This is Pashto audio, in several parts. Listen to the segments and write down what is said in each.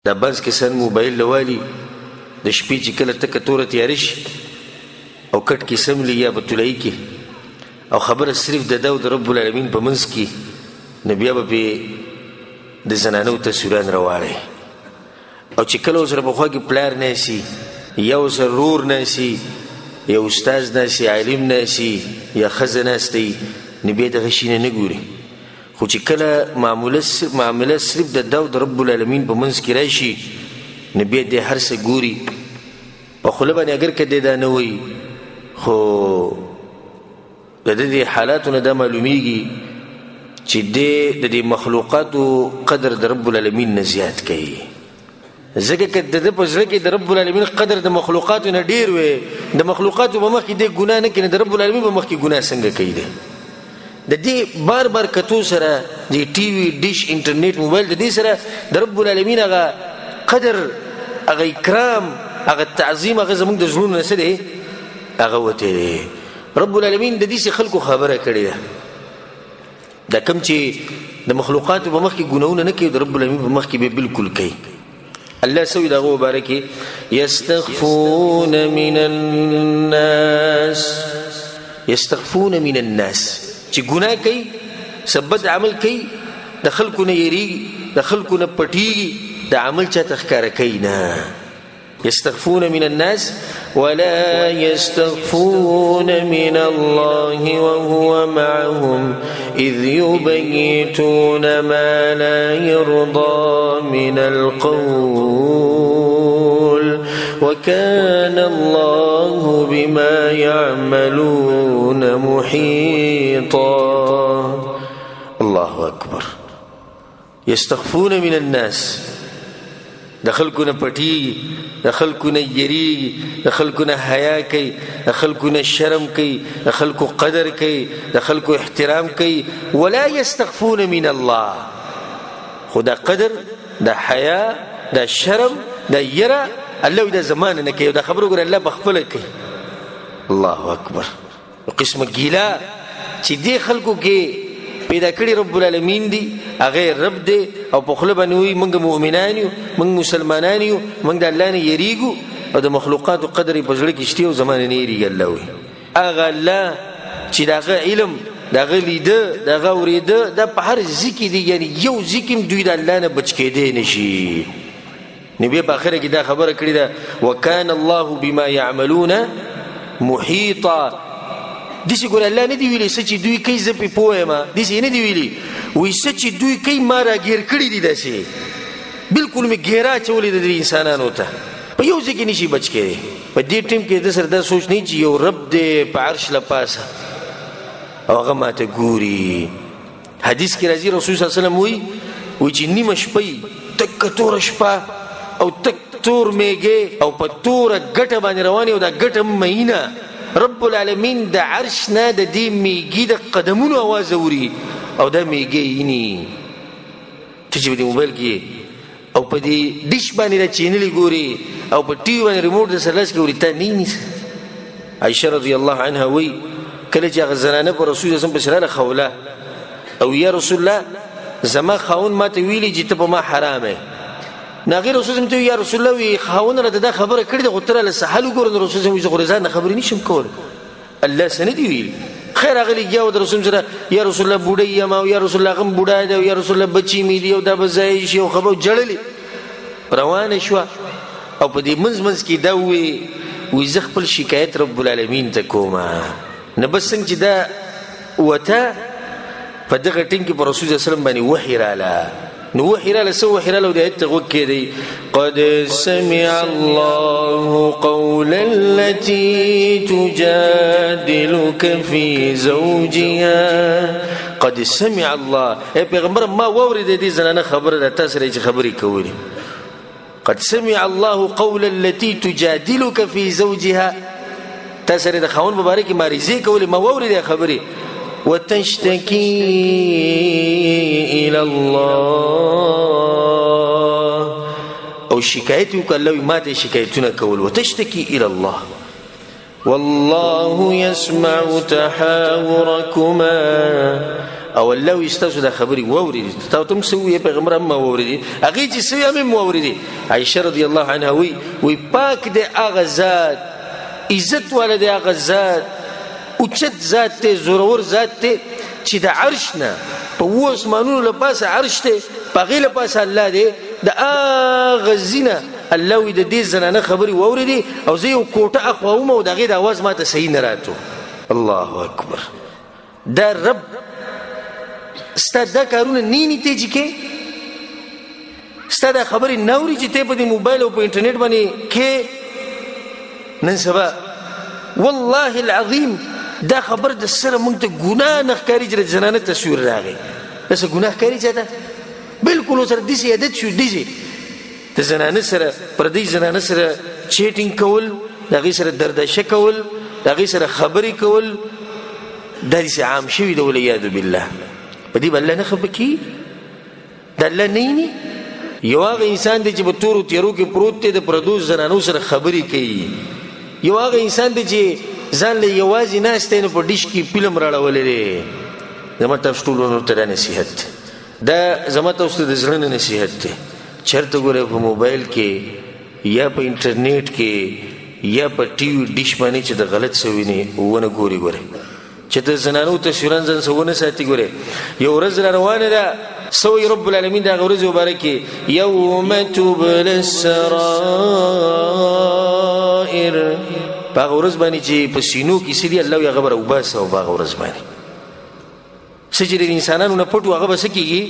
دا بعض کسان موبایل لوالي د شپې چې کله تکه توره تیاره شي او کټ کې سملي یا په طلایي کې او خبره صرف د ده او د رب العالمین په منځ کې نو بیا به پرې د زنانو تصویران راواړی او چې کله ورسره پخوا کې پلار ناسي یا ورسره رور ناسي یا استاذ ناسي عالم ناسي یا ښځه ناستی نو بیا دغه شي نه ګوري خو چې کله معامله صرف د ده او د رب العالمین په منځ کې راشي نو بیا دی هر څه ګوري په خوله باندې اگر که دی دا نه وایي خو د دې حالاتو نه دا معلومیږي چې دی د دې مخلوقاتو قدر د رب العالمین نه زیات کوي ځکه که د ده په زړه کې د رب العالمین قدر د مخلوقاتو نه ډېر وی د مخلوقاتو په مخ کې دی ګناه نه کوي د رب العالمین په مخ کې ګناه څنګه کوي دی د دې بار بار کتو سره د ټي وي ډیش انټرنیټ موبایل د دې سره د رب العالمین هغه قدر هغه اکرام هغه تعظیم هغه زموږ د زړونو نه څه دی هغه وتی دی رب العالمین د دې خلکو خبره کړې ده دا کوم چې د مخلوقاتو په مخ کې ګناهونه نه کوي د رب العالمین په مخ کې به بالکل کوي الله سوي دغه مبارکي یستخفون من الناس چې ګناه کوي سبد عمل کوي د خلکو نه یریږي د خلکو نه پټیږي د عمل چاته ښکاره کوي نه يستخفون من الناس ولا يستخفون من الله وهو معهم إذ يبيتون ما لا يرضى من القول وكان الله بما يعملون محيطا الله أكبر يستخفون من الناس د خلکو نه پټیږي د خلکو نه یریږي د خلکو نه حیا کوي د خلکو نه شرم کوي د خلکو قدر کوي د خلکو احترام کوي ولا يستخفون من الله خو دا قدر دا حیا دا شرم دا یره الله دا زمانه نه کوي دا خبره ګوره الله بخپله کوي الله اکبر قسمه ګیله چې دې خلکو کې پیدا کړي رب العالمین دی هغه رب دی او په خوله باندې وایي موږ مؤمنان یو موږ مسلمانان یو موږ د الله نه یریږو او د مخلوقاتو قدر یې په زړه کې شته او زمانه نه یریږي الله وایي هغه الله چې د هغه علم د هغه لیده د هغه اورېده دا په هر ځای کې دی یعنې یو ځای کې هم دوی د الله نه بچ کېدی نه شي نو بیا په اخره کې دا خبره کړې ده وکان الله بما یعملون محیطا دسی ګوره الله نه دی ویلي څه چې دوی کوي زه پې پوه یم داسې نه دی ویلي وایي څه چې دوی کوي ما راګیر کړي دي داسې بلکل مې ګیره اچولې ده د انسانانو ته په یو ځای کې نشي بچ کېدی په دې ټیم کې د سره دا سوچ نه چې یو رب دی په عرش له پاسه او هغه ماته ګوري حدیث کې راځي رسول صلی الله علیه وسلم وایي چې نیمه شپه تکه توره شپه او تک تور میږې او په توره ګټه باندې روانې او دا ګټه مینه رب العالمین د عرش نه د دې میږي د قدمونو اواز اوري او دا میږي ییني ته چې په دې موبایل کې او په دې ډیش باندې دا چینلې ګوري او په ټي وي باندې ریموټ د سره لاس کې وري ته نه نیسه عایشه رضی الله عنها وایي کله چې هغه زنانه په رسول الله پسې راله خوله او یا رسول الله زما خاون ماته ویلي چې ته په ما حرامه ناغي رسول الله یا رسول الله وی خاون را دا خبره کړې د غتره له سهل وګور رسول الله زه غرزان خبرې نشم کول الله سندي ویل خیر اغلی یا د رسول سره یا رسول الله بوډۍ یم او یا رسول الله غم بوډا دی او یا رسول الله بچی می دی او دا بځای شي او خبر جړلې روانه شو او په دې منځ کې دا وی زه خپل شکایت رب العالمین ته کوم نه بس څنګه چې دا وته په دغه ټینګ کې په رسول الله صلی الله علیه وسلم باندې وحی رااله نو وحیراله سو وحیراله د ایت غوږ کې دی قد سمع الله قول التي تجادلك في زوجها قد سمع الله ای پیغمبر ما واورید دې زنانه خبره ده تاسو لري خبرې کولې قد سمع الله قول التي تجادلك في زوجها تاسو لري د خاون مبارک مریضي کولې ما واورید خبرې وتشتكي إلى الله أو شكايتك لو مات شكايتنا كول وتشتكي إلى الله والله يسمع تحاوركما او الله وستاسو دا خبري واوري تاسو تم سوي پیغمبر هم واوري هغه چې سوي هم واوري عائشہ رضی الله عنها وی پاک دې هغه ذات عزت والا دې هغه ذات اوچت ذات ته زورور ذات ته چې د عرش نه په واسمانونو له پاسه عرش ته په غیله پاسه الله دې د هغه زینه الله وی د دې زنانه خبري واوري او زه یو کوټه اخوم او دغه د आवाज ماته صحیح نه راتو الله اکبر دا رب ستاد دا کارونه نینی ته چې ستاد خبري نوري چې ته په موبایل او په انټرنیټ باندې کې نن سبا والله العظیم دا خبر د سره مونږ ته ګناه نه ښکاري چې زنانه تصویر راغی داسې ګناه ښکاري چې دا بالکل سره داسې عادت شو داسې د زنانه سره پردۍ زنانه سره چیټینګ کول د هغې سره دردشه کول د هغې سره خبرې کول دا داسې عام شوي د والعیاذ بالله په دې به الله نه خفه کېږي د الله نه ویني یو هغه انسان دی چې په تورو تیارو کې پروت دی د پردو زنانو سره خبرې کوي یو هغه انسان دی چې ځان له یوازې ناست دی نو په ډیش کې فلم راړولی دی زما تاسو ټولو ته دا نصیحت دی دا زما تاسو ته د زړه نه نصیحت دی چېرته ګورئ په موبایل کې یا په انټرنیټ کې یا په ټي وي ډیش باندې چې د غلط څه ویني ونه ګوري چې د زنانو تصویران ځان څه ساتي ګورئ یو ورځ را روانه ده سوی رب العالمین دا ورځ مبارکه یوم تبل السرائر په ورځ باندې چې په سینو کې سړي الله یې خبر او بس او په ورځ باندې سجدي انسانانو نه پټو هغه بس کیږي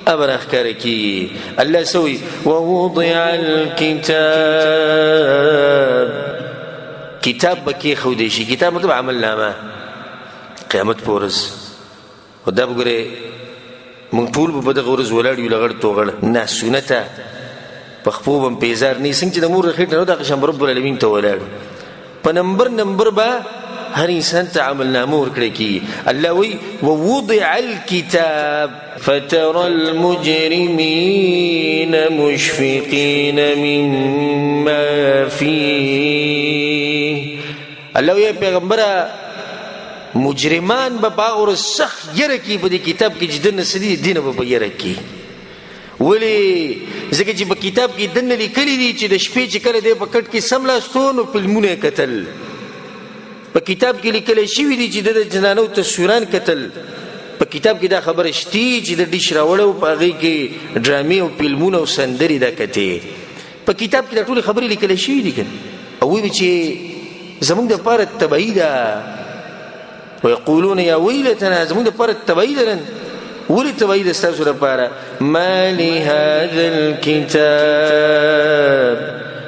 ابر اخکار کی الله سوی ووضع الكتاب کتاب بکی خودی شي کتاب مطلب عمل نامه قیامت پورز او دا وګوره مونږ ټول په دغه ورځ ولاړ یو لغړ توغړ نه سنته په خپل بم پیزار نه څنګه چې د مور خېټ نه دغه شم رب العالمین ته ولاړ په نمبر با هر انسان ته عمل نامه ورکړي کی الله وی ووضع الكتاب فترى المجرمين مشفقين مما فيه الله وی پیغمبره مجرمان به باور سخ یره کی په دې کتاب کې جدن سدي دینه به یره کی ولی ځکه چې په کتاب کې دن لیکلي دي چې د شپې چې کله دې په کټ کې سملاستون فلمونه قتل په کتاب کې لیکل شوی دي چې د جنانو تصویران قتل په کتاب کې دا خبره شتي چې د ډیش راوړو په هغه کې ډرامې او فلمونه او سندري دا کته په کتاب کې ټول خبرې لیکل شوی دي کنه او وی چې زمونږ د پاره تبعی ده ويقولون يا ويلتنا زمونږ د پاره تبعی ده ولي تبعی ده ستاسو لپاره ما لهذا الكتاب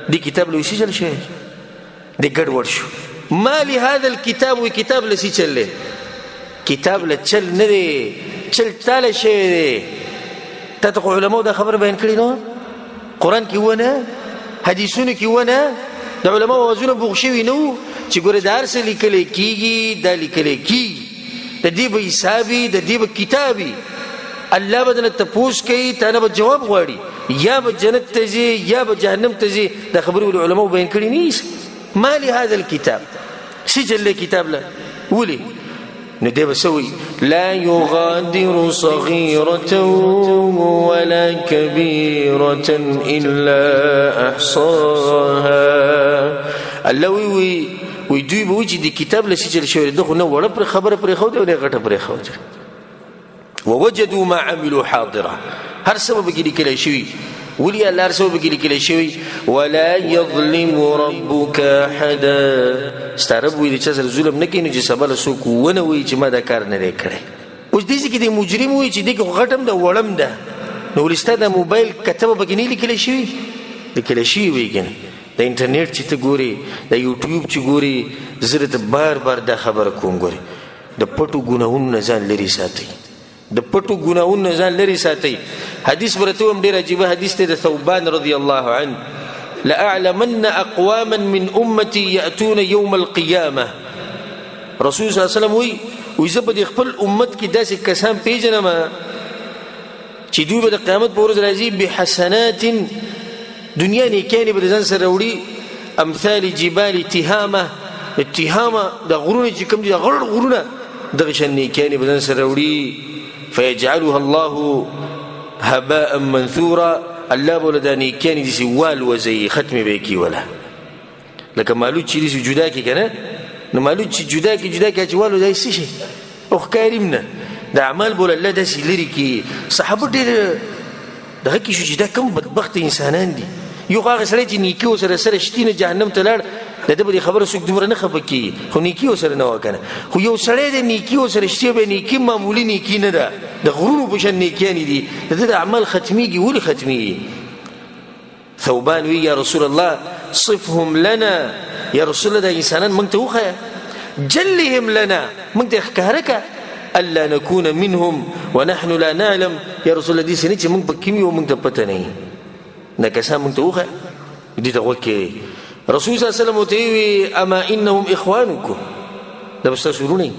دي کتاب له شي چل شي دي ګډ ور شو ما لهذا الكتاب وكتاب لسي چل کتاب له چل نه دي چل تاله شي دي تاسو علماء دا خبر بیان کړی نو قران کې ونه حدیثونه کې ونه د علماء وازونه بوغشوي نو چې ګوره دارس لیکل کیږي د لیکل کیږي د دې به حسابي د دې به کتابي الله بدل تپوس کوي ته به جواب غواړي یا به جنت ته ځي یا به جهنم ته ځي د خبرو علماء بیان کړی نه ما لهذا الكتاب سجل كتاب له ولي ندي بسوي لا يغادر صغيرة ولا كبيرة إلا أحصاها اللوي ويدوي بوجه دي كتاب لسجل شوي دخو نو ولا پر خبر پر خود ولا غټه پر خود ووجدوا ما عملوا حاضرا هر سبب کې لیکل شوی ولي الله رسول بكي لكل شيء ولا يظلم ربك احد استرب وي چې ظلم نه کینې چې سبل سوق ونه وي چې ما دا کار نه کړی اوس دې چې د مجرم وي چې دغه غټم د وړم ده نو ولسته د موبایل کتابه بګنی لیکل شي لیکل شي ویګن د انټرنیټ چې ته ګوري د یوټیوب چې ګوري زره ته بار دا خبر کوم ګوري د پټو ګناهونو نه ځان لري ساتي د پټو ګناهونو نه ځان لري ساتي حدیث ورته هم ډیر عجیب حدیث ته د ثوبان رضی الله عنه لأعلمن أقواما من أمتي يأتون يوم القيامة رسول صلی الله علیه وسلم وی زبد خپل امت کې داسې کسان پیژنم چې دوی به د قیامت په ورځ راځي بحسنات دنیا نه کېنه به ځان سره وړي امثال جبال تهامه د غرونه چې کوم دي غړ غرونه دغه شان نیکیانې بدن سره وړي فیجعلها الله هباء منثورا الله بوله دا نیکیانې داسې والوزي ختمې به یې کي وله لکه مالوچ چې داسې جدا کړي که نه نو مالوچ چې جدا کړي چې والوزي څه شي او ښکاري م نه د اعمال بوله الله داسې لرې کړي صحابه ډېر دغه کې شو چې دا کوم بدبخته انسانان دي یو خو هغه سړی چې نیکي ورسره سره شتي نه جهنم ته لاړ د ده به دې خبره څوک دومره نه خفه کېږي خو نیکي ورسره نه وه که نه خو یو سړی د نیکي ورسره شتي به نیکي معمولي نیکي نه ده د غرونو په شان نیکیانې دي د ده د اعمال ختمیږي ولې ختمیږي ثوبان وی یا رسول الله صفهم لنا یا رسول الله دا انسانان موږ ته وښیه جلهم لنا موږ ته ښکاره که الا نكون منهم ونحن لا نعلم یا رسول الله دې سې نه چې موږ پکې وي او موږ ته پته نه وي دا کسان موږ ته وښیه دې ته غوږ کړئ رسول صلی الله علیه وسلم ورته ویې اما انهم اخوانکم دا به ستاسو وروڼه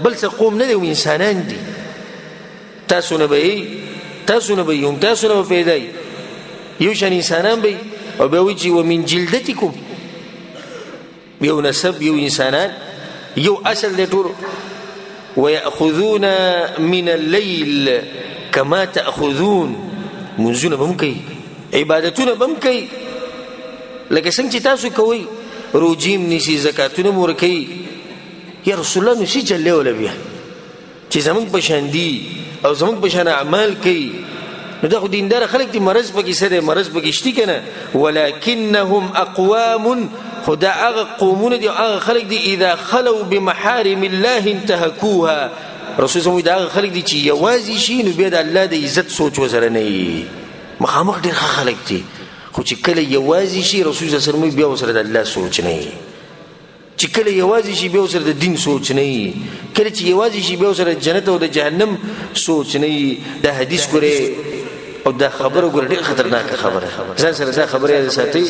بل څه قوم نه دی انسانان دي تاسو نه به یې هم تاسو نه به پیدا یي یو شان انسانان به او بیا وایي چې ومن جلدتکم یو نسب یو انسانان یو اصل دی ټولو ویأخذون من الليل کما تأخذون منځونه به هم کوي عبادتونه به هم کوي لکه څنګه چې تاسو کوئ روجې م نیسي زکاتونه م ورکوي یا رسول الله نو څه چلې وله بیا چې زموږ په شان دي او زموږ په شان اعمال کوي نو دا خو دینداره خلک دي مرض پکې څه دی مرض پکې شتي که نه ولکنهم اقوام خو دا هغه قومونه دي هغه خلک دي اذا خلوا بمحارم الله انتهکوها رسول الله دا هغه خلک دي چې یوازې شي نو بیا د الله د عزت سوچ ورسره نه وي مخامخ ډېر ښه خلک دي خو چې کله یوازې شي رسول الله صلی الله علیه وسلم بیا ورسره د الله سوچ نه وي چې کله یوازې شي بیا ورسره د دین سوچ نه وي کله چې یوازې شي بیا ورسره د جنت او د جهنم سوچ نه وي دا حدیث ګورې او دا خبره ګوره ډېر خطرناکه خبره ځان سره دا خبره یاد ساتئ